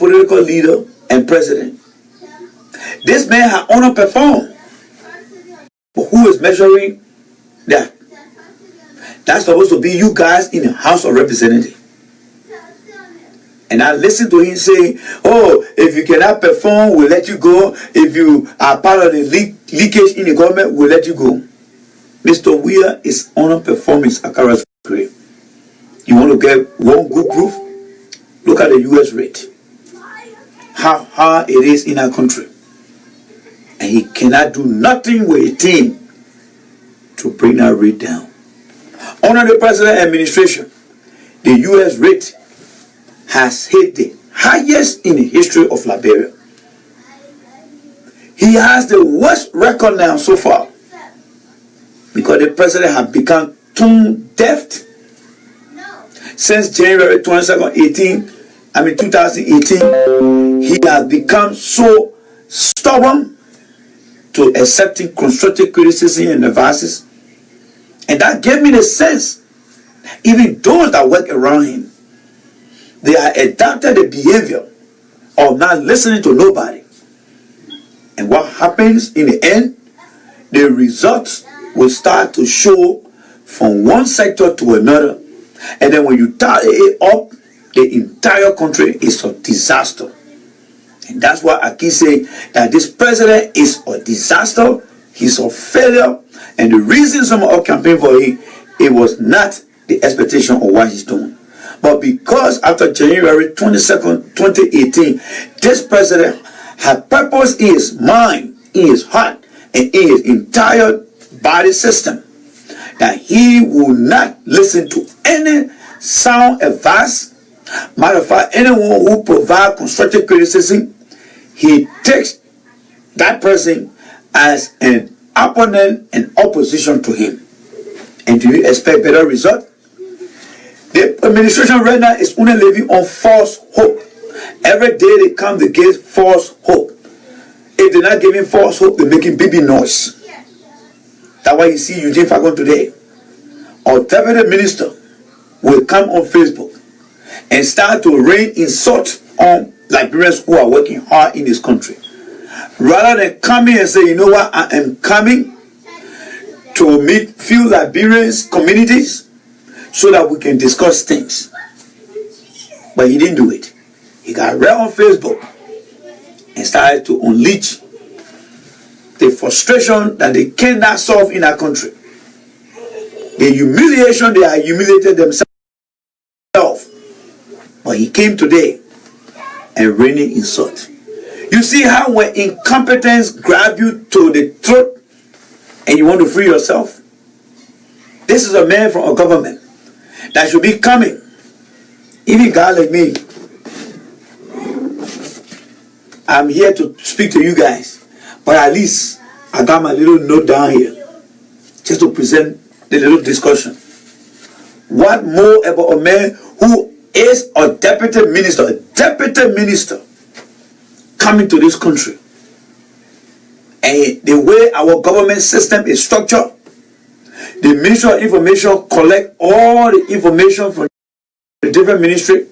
political leader and president. This man had underperformed. But who is measuring that? That's supposed to be you guys in the House of Representatives. And I listened to him say, oh, if you cannot perform, we'll let you go. If you are part of the leakage in the government, we'll let you go. Mr. Weir is underperforming his Akara's grade. You want to get one good proof? Look at the U.S. rate. How hard it is in our country. And he cannot do nothing with a team to bring that rate down. Under the president administration, the U.S. rate has hit the highest in the history of Liberia. He has the worst record now so far because the president has become tone deaf. Since January 2018, he has become so stubborn to accepting constructive criticism and advices. And that gave me the sense that even those that work around him, they have adopted the behavior of not listening to nobody. And what happens in the end, the results will start to show from one sector to another. And then when you tally it up, the entire country is a disaster. And that's why I keep saying that this president is a disaster. He's a failure. And the reason some of us campaigned for him, it was not the expectation of what he's doing. But because after January 22nd, 2018, this president had purpose in his mind, in his heart, and in his entire body system that he will not listen to any sound advice. Matter of fact, anyone who provides constructive criticism, he takes that person as an opponent and opposition to him. And do you expect better result? The administration right now is only living on false hope. Every day they come, they give false hope. If they're not giving false hope, they're making baby noise. That's why you see Eugene Fagon today. Our deputy minister will come on Facebook and start to rain insult on Liberians who are working hard in this country. Rather than coming and say, you know what, I am coming to meet few Liberians communities so that we can discuss things. But he didn't do it. He got right on Facebook and started to unleash the frustration that they cannot solve in our country. The humiliation, they are humiliated themselves. But he came today and raining insult. You see how when incompetence grab you to the throat and you want to free yourself? This is a man from a government that should be coming. Even God like me, I'm here to speak to you guys. But at least I got my little note down here just to present the little discussion. What more about a man who is a deputy minister coming to this country? And the way our government system is structured, the Ministry of Information collect all the information from the different ministry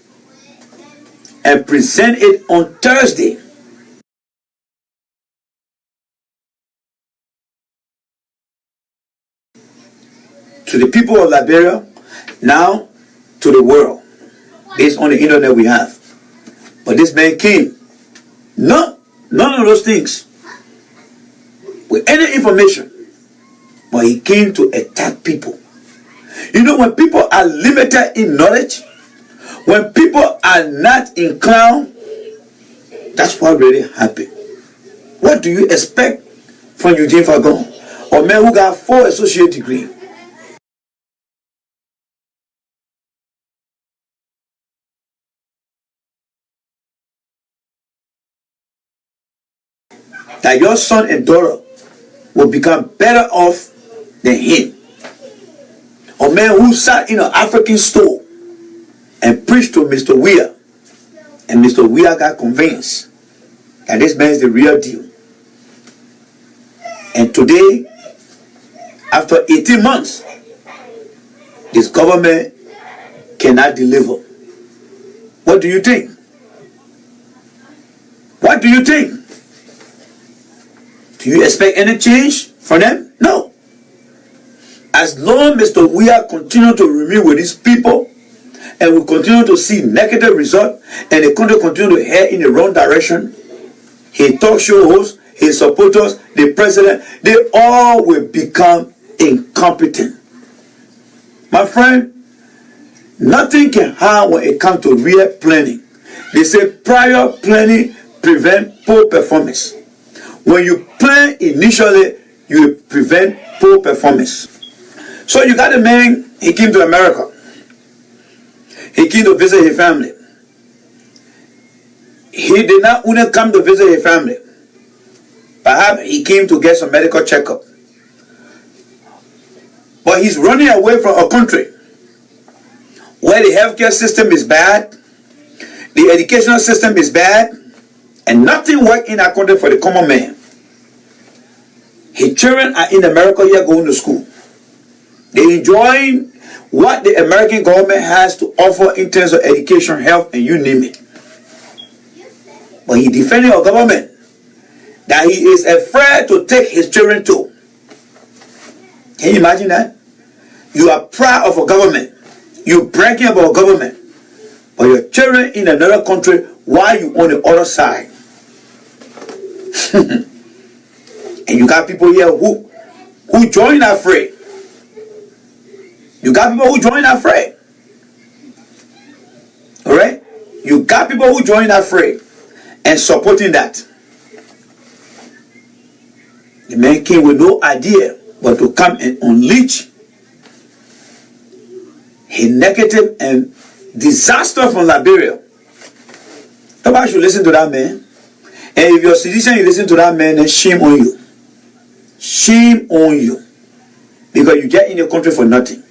and present it on Thursday. To the people of Liberia, now to the world, based on the internet we have. But this man came, none of those things, with any information, but he came to attack people. You know, when people are limited in knowledge, when people are not inclined, that's what really happened. What do you expect from Eugene Fagon, a man who got 4 associate degrees? That your son and daughter will become better off than him. A man who sat in an African store and preached to Mr. Weir, and Mr. Weir got convinced that this man is the real deal. And today, after 18 months, this government cannot deliver. What do you think? What do you think? Do you expect any change from them? No. As long as Mr. Weah continue to remain with these people, and we continue to see negative results, and the country continue to head in the wrong direction, his talk show hosts, his supporters, the president, they all will become incompetent. My friend, nothing can harm when it comes to real planning. They say prior planning prevents poor performance. When you plan initially, you will prevent poor performance. So you got a man, he came to America. He came to visit his family. He did not only come to visit his family. Perhaps he came to get some medical checkup. But he's running away from a country where the healthcare system is bad, the educational system is bad, and nothing works in that country for the common man. His children are in America here going to school. They're enjoying what the American government has to offer in terms of education, health, and you name it. But he defending our government that he is afraid to take his children to. Can you imagine that? You are proud of a government. You're bragging about a government. But your children in another country while you on the other side. And you got people here who join that fray. You got people who join that fray. Alright? You got people who join that fray and supporting that. The man came with no idea but to come and unleash a negative and disaster from Liberia. Nobody should listen to that man. And if you're a citizen, you listen to that man, then shame on you. Shame on you. Because you get in the country for nothing.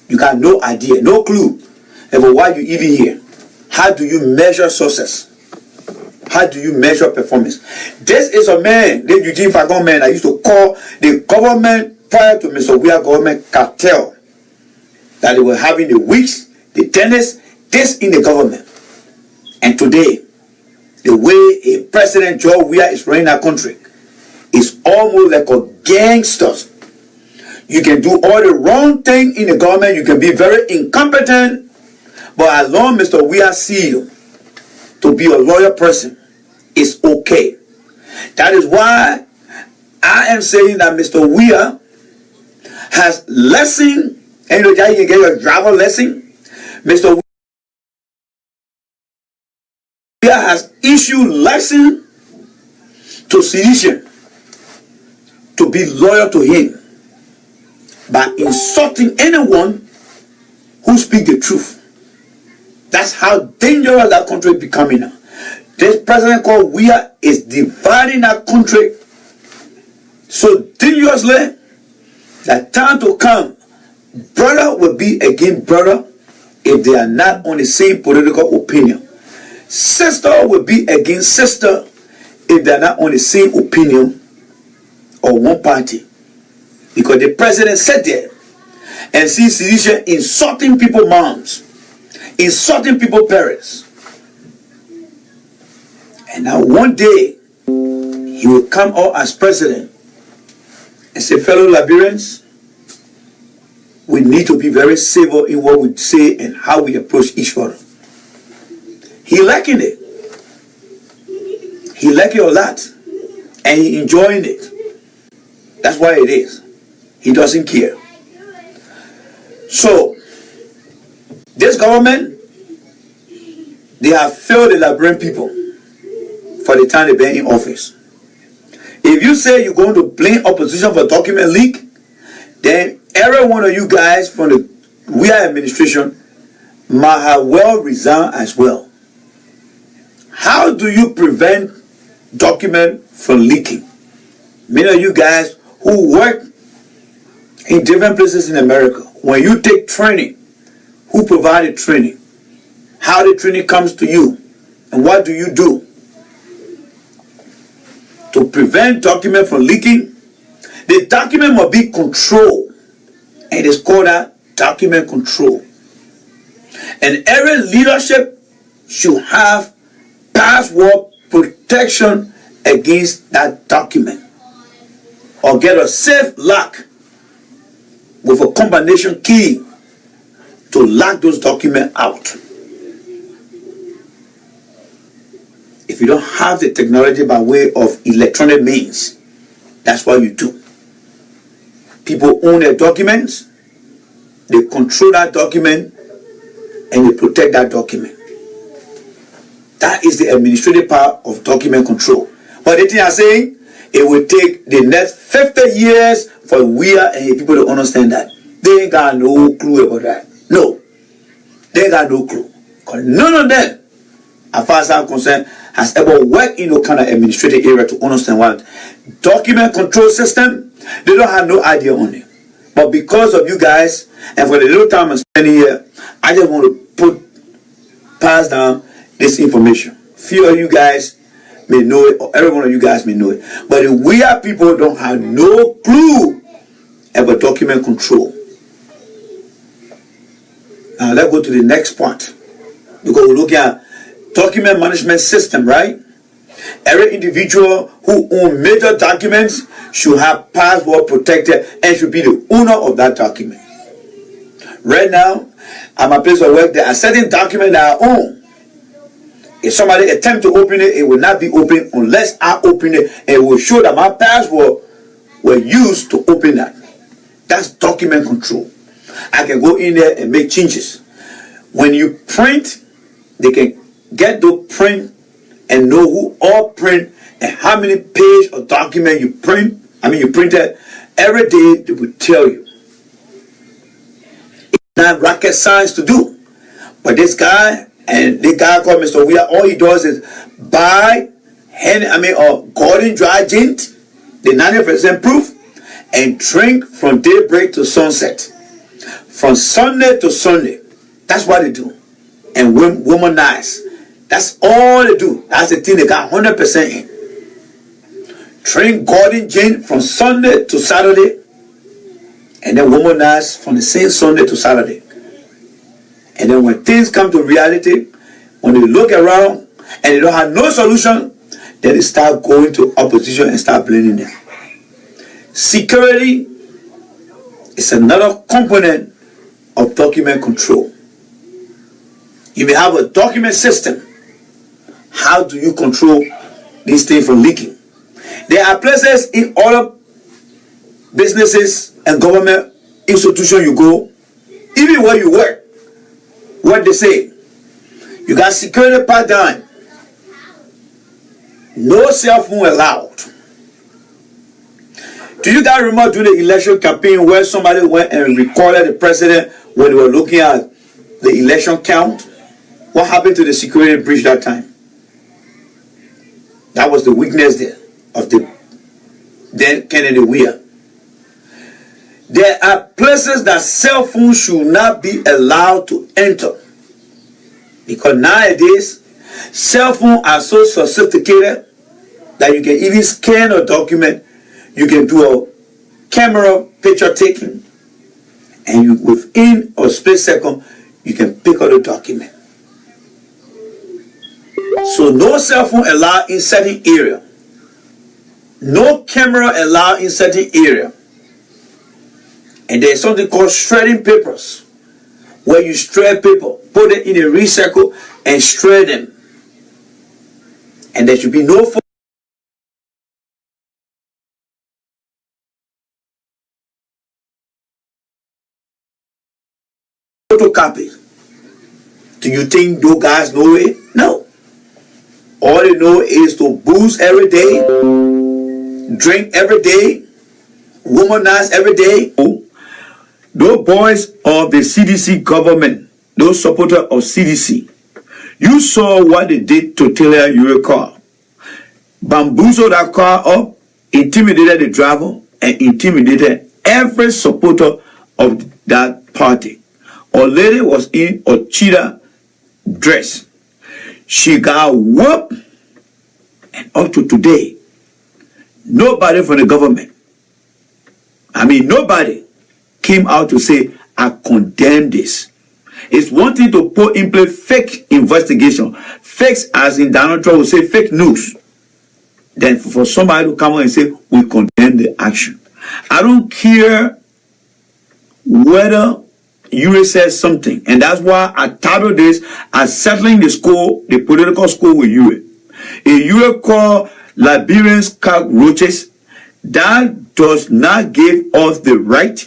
You got no idea, no clue about why you even here. How do you measure success? How do you measure performance? This is a man, the Eugene Fagon man, I used to call the government prior to Mr. Weah government cartel. That they were having the weeks, the tennis, this in the government. And today, the way a President George Weah is running our country is almost like a gangster. You can do all the wrong thing in the government. You can be very incompetent. But as long as Mr. Weah see you to be a loyal person, it's okay. That is why I am saying that Mr. Weah has lesson. And you can get your driver lesson. Mr. Weah has issued lesson to citizens to be loyal to him by insulting anyone who speaks the truth. That's how dangerous that country is becoming now. This president called Weah is dividing that country so dangerously that time to come, brother will be against brother if they are not on the same political opinion. Sister will be against sister if they are not on the same opinion or one party. Because the president sat there and see citizens insulting people's moms, insulting people's parents. And now one day, he will come out as president and say, fellow Liberians, we need to be very civil in what we say and how we approach each other. He liking it. He like it a lot. And he enjoying it. That's why it is. He doesn't care. So, this government, they have failed the Liberian people for the time they've been in office. If you say you're going to blame opposition for document leak, then every one of you guys from the Weah administration might have well resigned as well. How do you prevent document from leaking? Many of you guys who work in different places in America, when you take training, who provided training? How the training comes to you? And what do you do to prevent document from leaking? The document must be controlled. And it is called that document control. And every leadership should have password protection against that document, or get a safe lock with a combination key to lock those documents out. If you don't have the technology by way of electronic means, that's what you do. People own their documents, they control that document, and they protect that document. That is the administrative part of document control. But the thing I'm saying, it will take the next 50 years for we and people to understand that. They ain't got no clue about that. No. They ain't got no clue. Because none of them, as far as I'm concerned, has ever worked in no kind of administrative area to understand what document control system. They don't have no idea on it. But because of you guys, and for the little time I'm spending here, I just want to pass down this information. Few of you guys may know it, or every one of you guys may know it. But the weird people don't have no clue about document control. Now let's go to the next part. Because we're looking at document management system, right? Every individual who owns major documents should have password protected and should be the owner of that document. Right now, at my place of work, there are certain documents that I own. If somebody attempts to open it, it will not be open unless I open it, and it will show that my password were used to open that. That's document control. I can go in there and make changes. When you print, they can get the print and know who all print and how many page or document you printed. Every day they will tell you. It's not rocket science to do. But this guy and the guy called Mr. Weir, all he does is buy Gordon dry gin, the 90% proof, and drink from daybreak to sunset. From Sunday to Sunday. That's what they do. And womanize. That's all they do. That's the thing they got 100% in. Drink Gordon gin from Sunday to Saturday, and then womanize from the same Sunday to Saturday. And then when things come to reality, when they look around and they don't have no solution, then they start going to opposition and start blaming them. Security is another component of document control. You may have a document system. How do you control these things from leaking? There are places in all businesses and government institutions you go, even where you work, what they say, you got security part down. No cell phone allowed. Do you guys remember during the election campaign where somebody went and recorded the president when they were looking at the election count? What happened to the security breach that time? That was the weakness there of the then Kennedy Weir. There are places that cell phones should not be allowed to enter. Because nowadays, cell phones are so sophisticated that you can even scan a document, you can do a camera picture taking, and you within a split second, you can pick up the document. So no cell phone allowed in certain area. No camera allowed in certain area. And there's something called shredding papers, where you shred paper, put it in a recycle, and shred them. And there should be no photocopy. Do you think those guys know it? No. All they know is to booze every day, drink every day, womanize every day. Those boys of the CDC government, those supporters of CDC, you saw what they did to Taylor your car. Bamboozled that car up, intimidated the driver, and intimidated every supporter of that party. A lady was in a cheetah dress. She got whooped, and up to today, nobody from the government, nobody came out to say, I condemn this. It's one thing to put in place fake investigation. Fakes, as in Donald Trump will say, fake news. Then for somebody to come out and say, we condemn the action. I don't care whether UA says something. And that's why I titled this as settling the political score with UA. If UA call Liberians cockroaches, that does not give us the right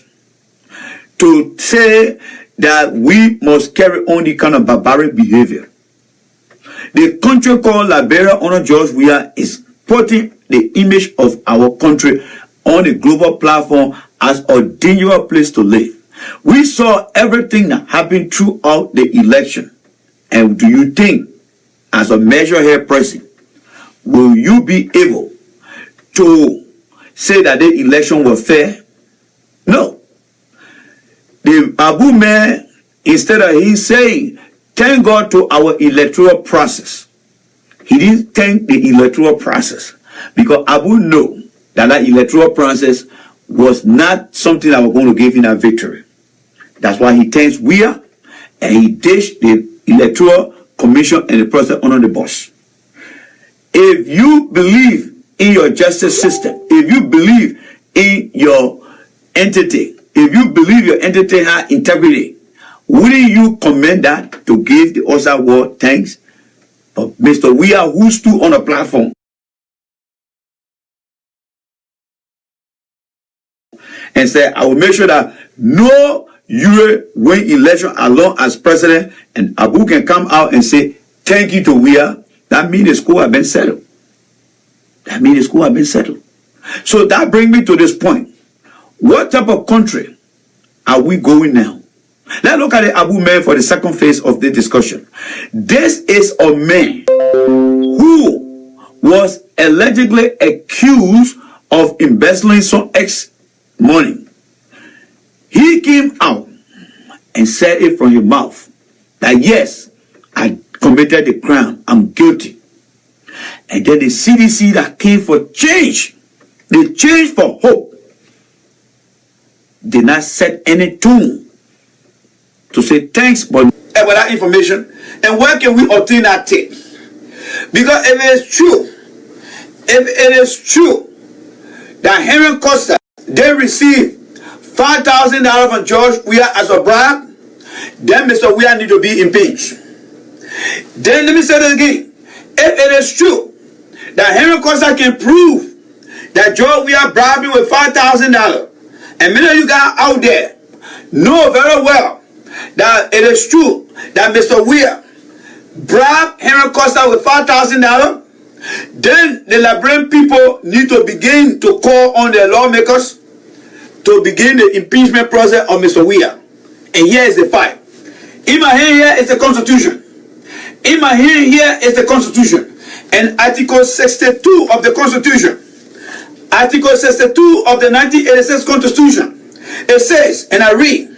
to say that we must carry on the kind of barbaric behavior. The country called Liberia under George Weah is putting the image of our country on a global platform as a dangerous place to live. We saw everything that happened throughout the election. And do you think, as a measure here person, will you be able to say that the election was fair? No. The Abu man, instead of him saying, thank God to our electoral process, he didn't thank the electoral process because Abu know that that electoral process was not something that was going to give him a victory. That's why he thanks Weah and he dished the electoral commission and the process under the bus. If you believe in your justice system, if you believe in your entity, if you believe your entity has integrity, wouldn't you commend that to give the Osa War thanks of Mr. Weah, who stood on a platform and said, I will make sure that no UA win election alone as president, and Abu can come out and say, thank you to Weah. That means the school has been settled. That means the school has been settled. So that brings me to this point. What type of country are we going now? Let's look at the Abu man for the second phase of the discussion. This is a man who was allegedly accused of embezzling some X money. He came out and said it from his mouth that yes, I committed the crime, I'm guilty. And then the CDC that came for change, the change for hope, did not set any tune to say thanks, but with that information. And where can we obtain that tape? Because if it is true that Henry Costa, they received $5,000 from George Weah as a bribe, then Mr. Weah need to be impeached. Then let me say this again. If it is true that Henry Costa can prove that George Weah bribed him with $5,000, and many of you guys out there know very well that it is true that Mr. Weah bribed Henry Costa with $5,000, then the Liberian people need to begin to call on their lawmakers to begin the impeachment process of Mr. Weah. And here is the fight. In my hand here is the Constitution. In my hand here is the Constitution. And Article 62 of the Constitution. Article 62 of the 1986 Constitution. It says, and I read,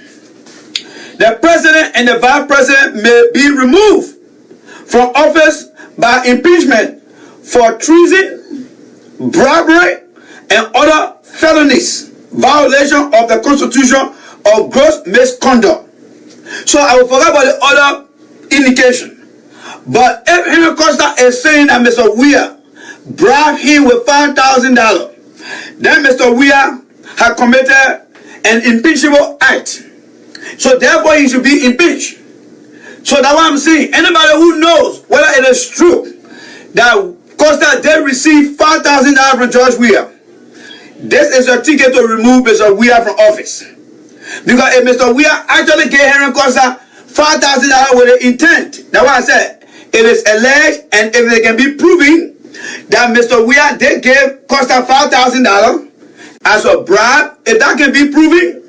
the president and the vice president may be removed from office by impeachment for treason, bribery, and other felonies, violation of the Constitution, or gross misconduct. So I will forget about the other indication. But if Henry Costa is saying that Mr. Weah bribed him with $5,000, then Mr. Weah had committed an impeachable act. So therefore he should be impeached. So that's what I'm saying. Anybody who knows whether it is true that Costa did receive $5,000 from George Weah, this is a ticket to remove Mr. Weah from office. Because if Mr. Weah actually gave Henry Costa $5,000 with an intent, that's what I said. It is alleged, and if it can be proven that Mr. Weah did give Costa $5,000 as a bribe, if that can be proven,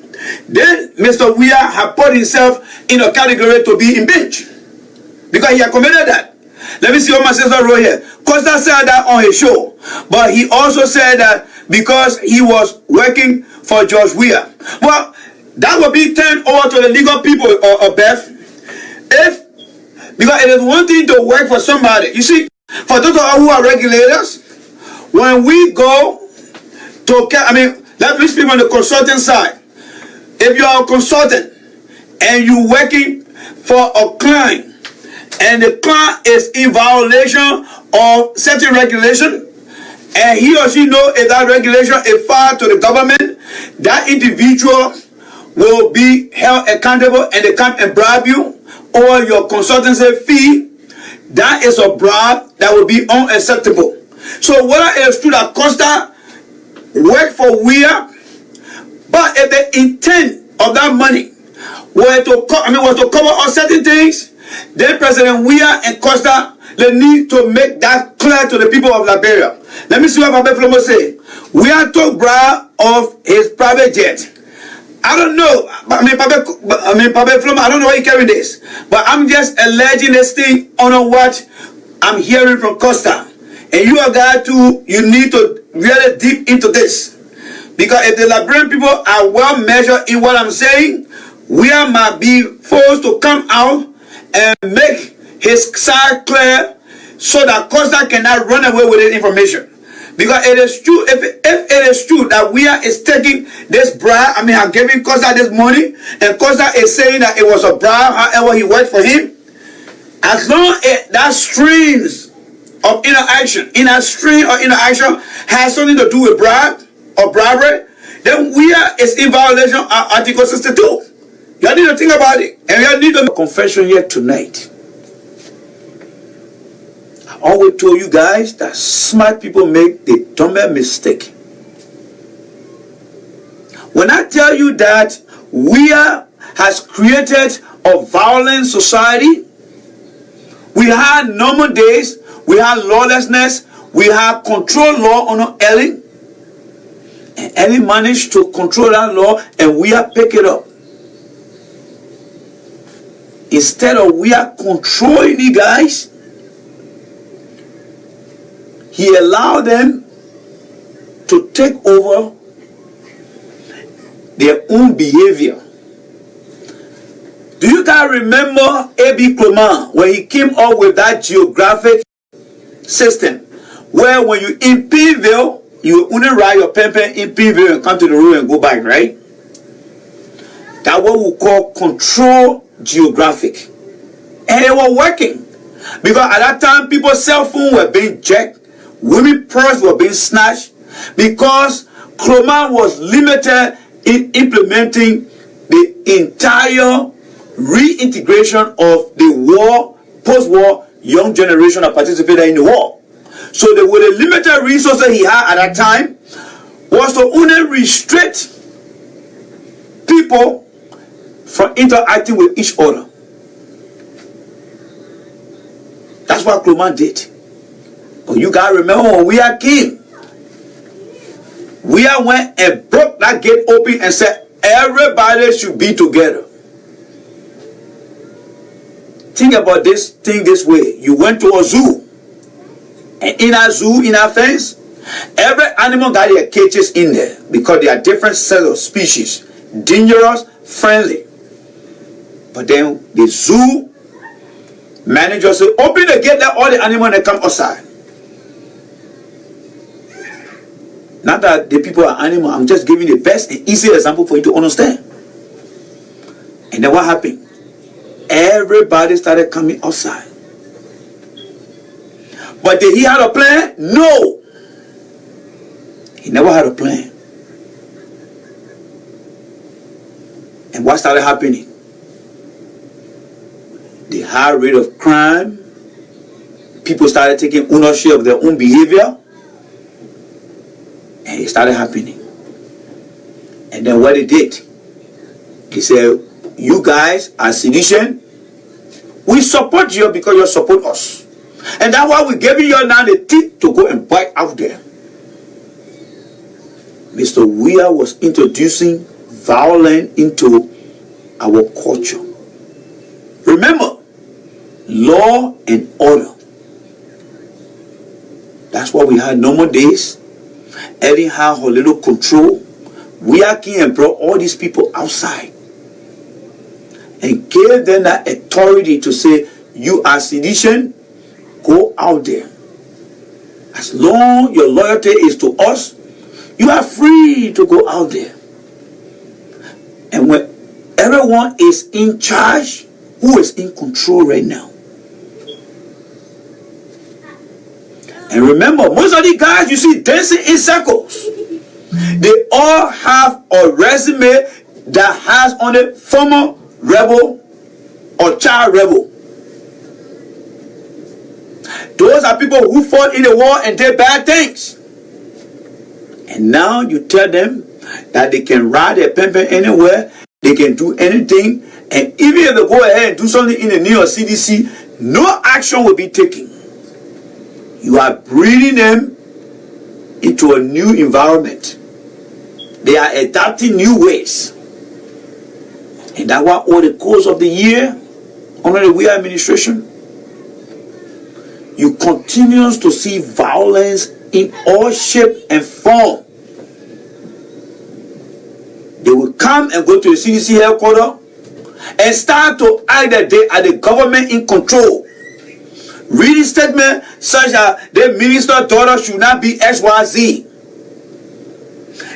then Mr. Weah had put himself in a category to be impeached. Because he had committed that. Let me see what my sister wrote here. Costa said that on his show. But he also said that because he was working for George Weah. Well, that will be turned over to the legal people, Beth. Because it is one thing to work for somebody. You see, for those of us who are regulators, when we go to, let me speak on the consulting side. If you are a consultant and you're working for a client, and the client is in violation of certain regulation, and he or she know if that regulation is filed to the government, that individual will be held accountable and they come and bribe you or your consultancy fee. That is a bribe that will be unacceptable. So whether it is true that Costa work for WIA, but if the intent of that money was to cover all certain things, then President WIA and Costa, they need to make that clear to the people of Liberia. Let me see what Papa Flomo say. WIA took bribe of his private jet. I don't know. Papa Flomo, I don't know why you carry this, but I'm just alleging this thing on what I'm hearing from Costa. And you are guys too, you need to really deep into this. Because if the Liberian people are well measured in what I'm saying, we might be forced to come out and make his side clear so that Costa cannot run away with this information. Because it is true, if it is true that we are taking this bribe, I'm giving Costa this money, and Costa is saying that it was a bribe, however he worked for him, as long as that streams of interaction, has something to do with bribe or bribery, then we is in violation of Article 62. You need to think about it, and you need to make a confession here tonight. I always told you guys that smart people make the dumbest mistake. When I tell you that we has created a violent society, we had normal days, we had lawlessness, we had control law on Ellie, and Ellie managed to control that law, and we are pick it up. Instead of we are controlling you guys, he allowed them to take over their own behavior. Do you guys remember A.B. Clement when he came up with that geographic system where when you in Pinville, you only ride your pen in Pinville and come to the road and go back, right? That's what we call control geographic. And it was working. Because at that time, people's cell phones were being jacked. Women's purses were being snatched. Because Clement was limited in implementing the entire reintegration of the war, post-war young generation that participated in the war. So with the limited resources he had at that time was to only restrict people from interacting with each other. That's what Clement did. But you gotta remember when we came, we went and broke that gate open and said everybody should be together. Think about this thing this way. You went to a zoo, and in a zoo, in a fence, every animal got their cages in there because they are different sets of species, dangerous, friendly. But then the zoo manager said, open the gate, let all the animals that come outside. Not that the people are animals, I'm just giving the best and easy example for you to understand. And then what happened? Everybody started coming outside. But did he have a plan? No. He never had a plan. And what started happening? The high rate of crime. People started taking ownership of their own behavior. And it started happening. And then what they did? They said, you guys are sedition. We support you because you support us. And that's why we're giving you now the teeth to go and bite out there. Mr. Weir was introducing violence into our culture. Remember, law and order. That's why we had normal days. Eddie had her little control. Weir came and brought all these people outside and gave them that authority to say, you are sedition, go out there. As long your loyalty is to us, you are free to go out there. And when everyone is in charge, who is in control right now. And remember, most of the guys you see dancing in circles, they all have a resume that has on it former rebel or child rebel. Those are people who fought in the war and did bad things. And now you tell them that they can ride their pimpin anywhere, they can do anything, and even if they go ahead and do something in the New York CDC, no action will be taken. You are breeding them into a new environment. They are adapting new ways. And that's why over the course of the year, under the Weah administration, you continue to see violence in all shape and form. They will come and go to the CDC headquarters and start to act that they are the government in control. Reading statements such as the minister's daughter should not be XYZ.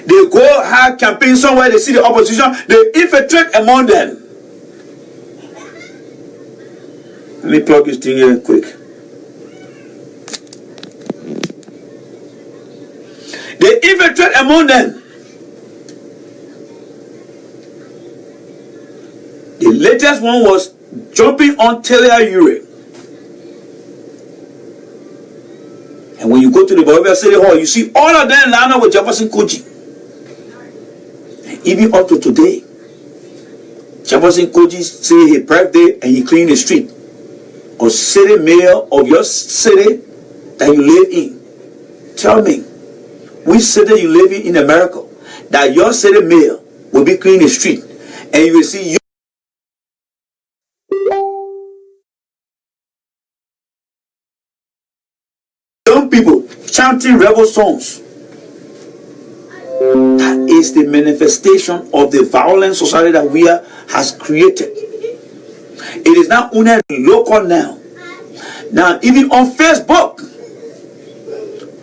They go have campaign somewhere, they see the opposition, they infiltrate among them. Let me plug this thing here quick. They infiltrate among them. The latest one was jumping on Taylor Ure. And when you go to the Bolivia City Hall, you see all of them lined up with Jefferson Koji. And even up to today, Jefferson Koji say his birthday and he clean the street. Or city mayor of your city that you live in. Tell me, which city you live in America that your city mayor will be cleaning the street and you will see young people chanting rebel songs. That is the manifestation of the violent society that we has created. It is not only local now. Now, even on Facebook,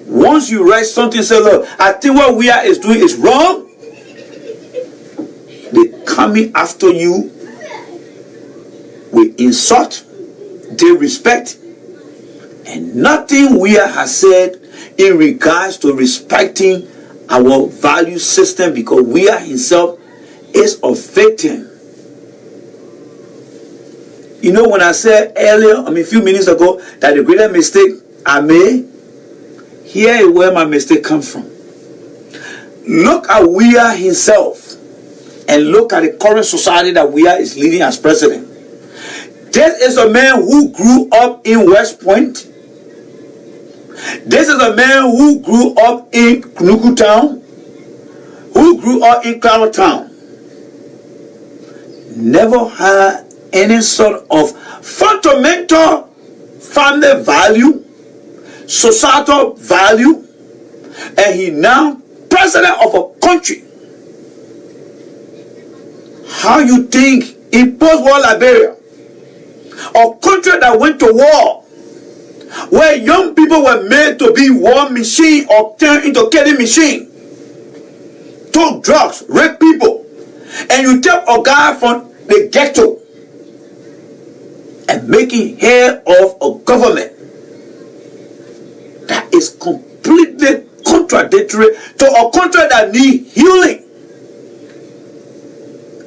once you write something, say, look, I think what we are is doing is wrong, they coming after you with insult, disrespect, and nothing we has said in regards to respecting our value system, because we are himself is a victim. You know, when I said earlier, a few minutes ago, that the greatest mistake I made, here is where my mistake comes from. Look at Weah himself and look at the current society that Weah is leading as president. This is a man who grew up in West Point. This is a man who grew up in Knuku Town, who grew up in Cloud Town. Never had any sort of fundamental family value, societal value, and he now president of a country. How you think in post-war Liberia, a country that went to war, where young people were made to be war machine or turned into killing machine, took drugs, rape people, and you take a guy from the ghetto and making head of a government that is completely contradictory to a country that needs healing.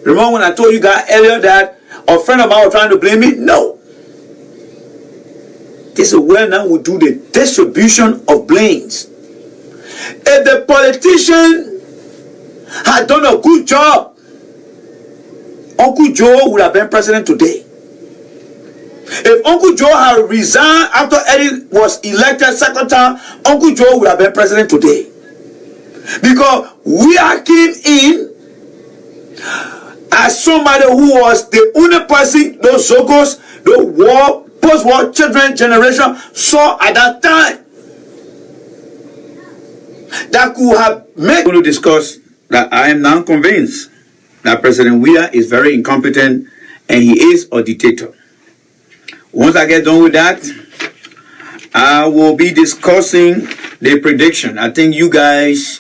Remember when I told you guys earlier that a friend of mine was trying to blame me? No. This is where now we do the distribution of blames. If the politician had done a good job, Uncle Joe would have been president today. If Uncle Joe had resigned after Eddie was elected second time, Uncle Joe would have been president today. Because we came in as somebody who was the only person those Zogos, the war, post-war children generation saw at that time that could have made. I'm going to discuss that I am now convinced that President Weah is very incompetent and he is a dictator. Once I get done with that, I will be discussing the prediction. I think you guys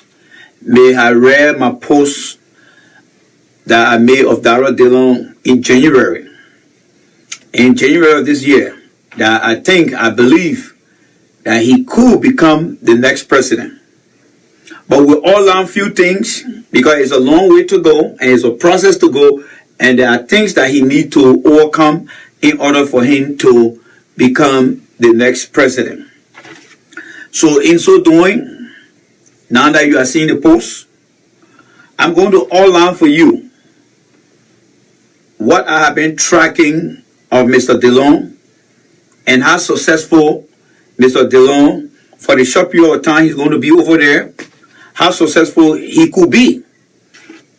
may have read my post that I made of Dara Dillon in January. in January of this year that I believe that he could become the next president. But we all learn few things because it's a long way to go and it's a process to go, and there are things that he needs to overcome in order for him to become the next president. So in so doing, now that you are seeing the post, I'm going to outline for you what I have been tracking of Mr. DeLong and how successful Mr. DeLong, for the short period of time he's going to be over there, how successful he could be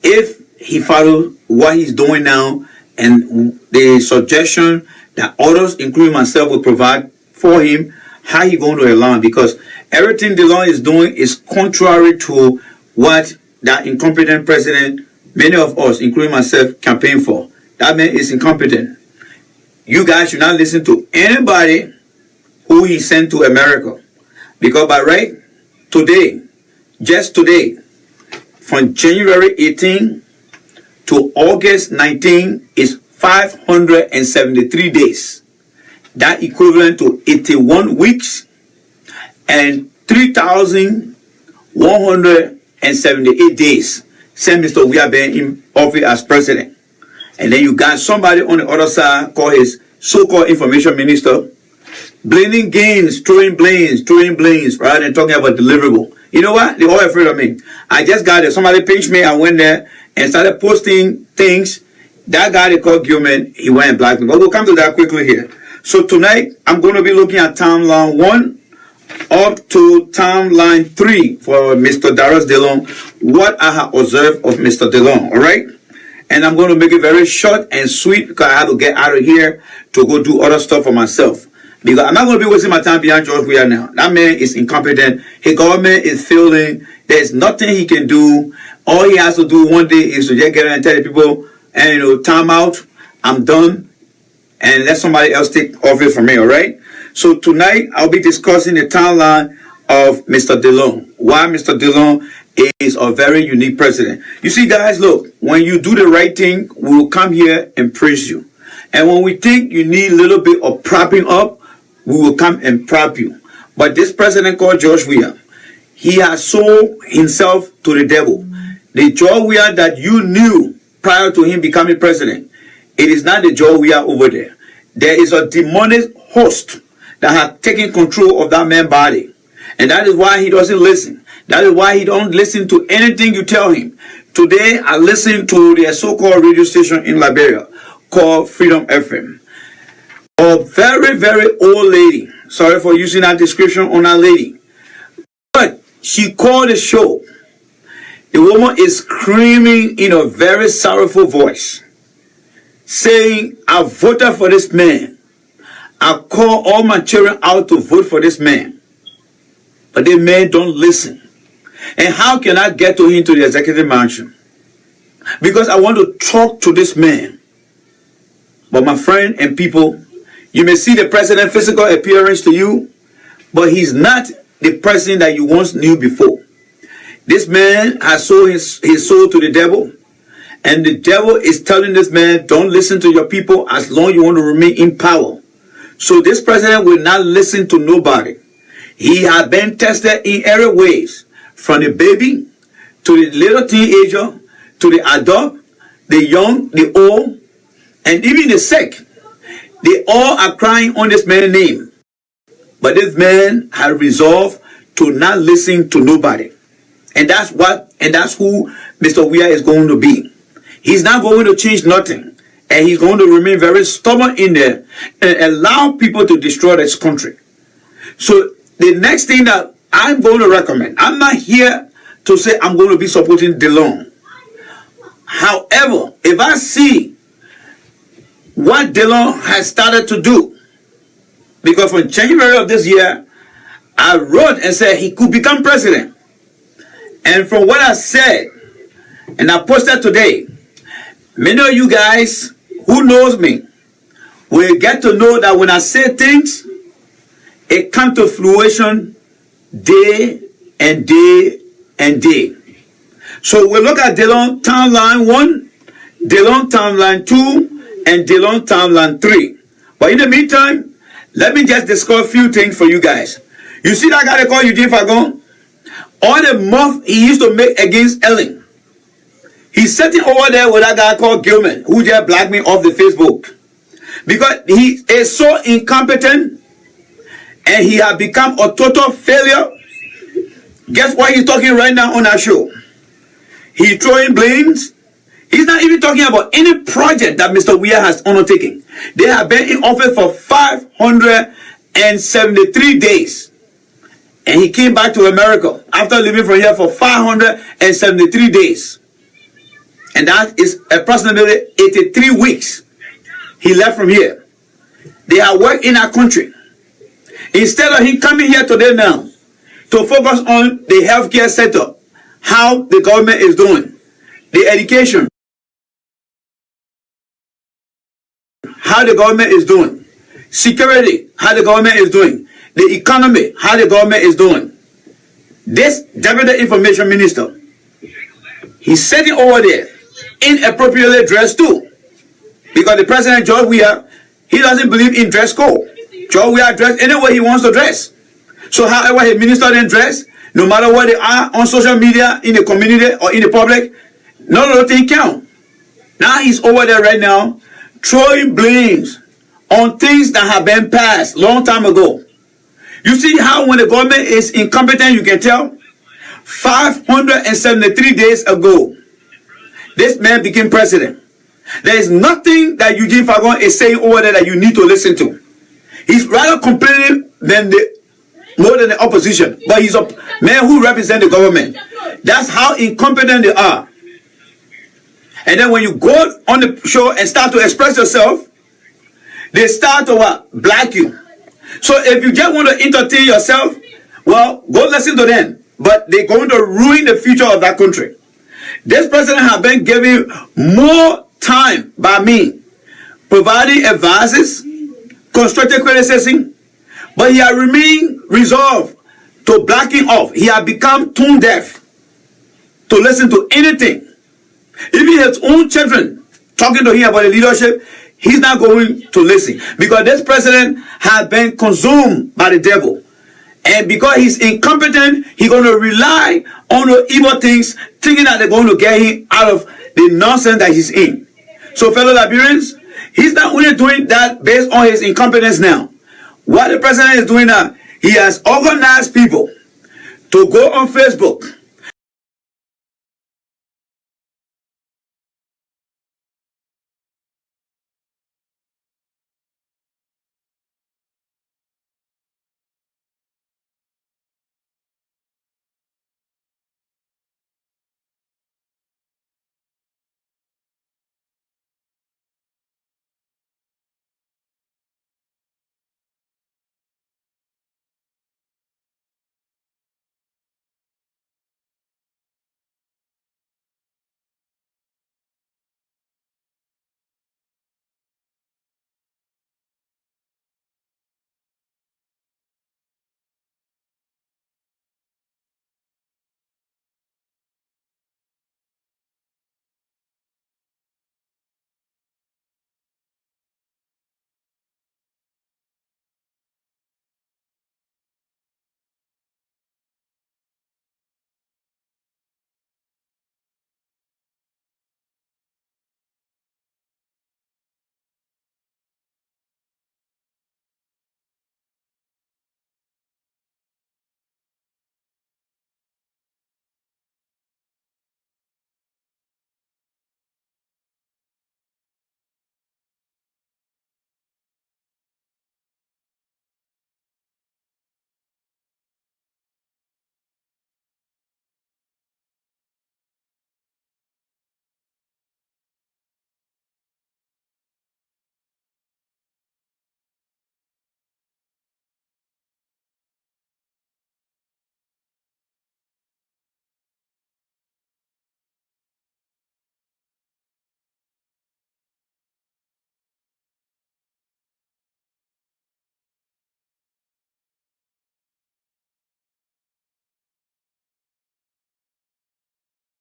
if he follows what he's doing now and the suggestion that others, including myself, will provide for him, how he going to align. Because everything DeLong is doing is contrary to what that incompetent president, many of us, including myself, campaign for. That man is incompetent. You guys should not listen to anybody who he sent to America. Because by right, today, just today, from January 18 to August 19 is 573 days. That equivalent to 81 weeks and 3,178 days since Mr. We have been in office as president. And then you got somebody on the other side called his so-called information minister, blaming games, throwing blames, rather than talking about deliverable. You know what? They're all afraid of me. I just got it. Somebody paged me. I went there and started posting things. That guy they called Gilman, he went and blocked me. But we'll come to that quickly here. So tonight, I'm going to be looking at timeline 1 up to timeline 3 for Mr. Darius DeLong, what I have observed of Mr. DeLong, all right? And I'm going to make it very short and sweet because I have to get out of here to go do other stuff for myself. Because I'm not going to be wasting my time beyond George Weah now. That man is incompetent. His government is failing. There's nothing he can do. All he has to do one day is to just get in and tell the people, and time out, I'm done, and let somebody else take office from me, all right? So tonight, I'll be discussing the timeline of Mr. DeLong. Why Mr. DeLong is a very unique president. You see, guys, look, when you do the right thing, we will come here and praise you. And when we think you need a little bit of propping up, we will come and prop you. But this president called George Weah, he has sold himself to the devil. The George Weah that you knew prior to him becoming president, it is not the George Weah over there. There is a demonic host that has taken control of that man's body. And that is why he doesn't listen. That is why he don't listen to anything you tell him. Today, I listened to the so-called radio station in Liberia called Freedom FM. A very, very old lady. Sorry for using that description on that lady. But she called the show. The woman is screaming in a very sorrowful voice, saying, I voted for this man. I call all my children out to vote for this man. But the man don't listen. And how can I get to him to the executive mansion? Because I want to talk to this man. But my friend and people, you may see the president's physical appearance to you, but he's not the president that you once knew before. This man has sold his soul to the devil, and the devil is telling this man, don't listen to your people as long as you want to remain in power. So this president will not listen to nobody. He has been tested in every ways, from the baby to the little teenager to the adult, the young, the old, and even the sick. They all are crying on this man's name. But this man has resolved to not listen to nobody. And that's who Mr. Weah is going to be. He's not going to change nothing. And he's going to remain very stubborn in there and allow people to destroy this country. So the next thing that I'm going to recommend, I'm not here to say I'm going to be supporting DeLong. However, if I see what DeLong has started to do, because from January of this year, I wrote and said he could become president. And from what I said, and I posted today, many of you guys who knows me will get to know that when I say things, it comes to fruition day and day and day. So we'll look at DeLong timeline 1, DeLong timeline 2, and DeLong timeline 3. But in the meantime, let me just discuss a few things for you guys. You see that guy they call Eugene Fagon? All the month he used to make against Ellen. He's sitting over there with that guy called Gilman, who just blocked me off the Facebook. Because he is so incompetent and he has become a total failure. Guess what he's talking right now on our show? He's throwing blames. He's not even talking about any project that Mr. Weir has undertaken. They have been in office for 573 days. And he came back to America after living from here for 573 days. And that is approximately 83 weeks. He left from here. They have worked in our country. Instead of him coming here today now to focus on the healthcare sector, how the government is doing, the education, how the government is doing, security, how the government is doing, the economy, how the government is doing. This Deputy Information Minister, he's sitting over there, inappropriately dressed too. Because the President, George Weah, he doesn't believe in dress code. George Weah dress any way he wants to dress. So however his minister then dress, no matter what they are on social media, in the community or in the public, none of those things count. Now he's over there right now, throwing blames on things that have been passed long time ago. You see how when the government is incompetent, you can tell? 573 days ago, this man became president. There is nothing that Eugene Fagon is saying over there that you need to listen to. He's rather complaining more than the opposition. But he's a man who represents the government. That's how incompetent they are. And then when you go on the show and start to express yourself, they start to black you. So if you just want to entertain yourself, well, go listen to them. But they're going to ruin the future of that country. This president has been given more time by me, providing advices, constructive criticism, but he has remained resolved to blacking off. He has become tone deaf to listen to anything. Even his own children talking to him about the leadership, he's not going to listen because this president has been consumed by the devil. And because he's incompetent, he's going to rely on the evil things, thinking that they're going to get him out of the nonsense that he's in. So, fellow Liberians, he's not only doing that based on his incompetence now. What the president is doing now, he has organized people to go on Facebook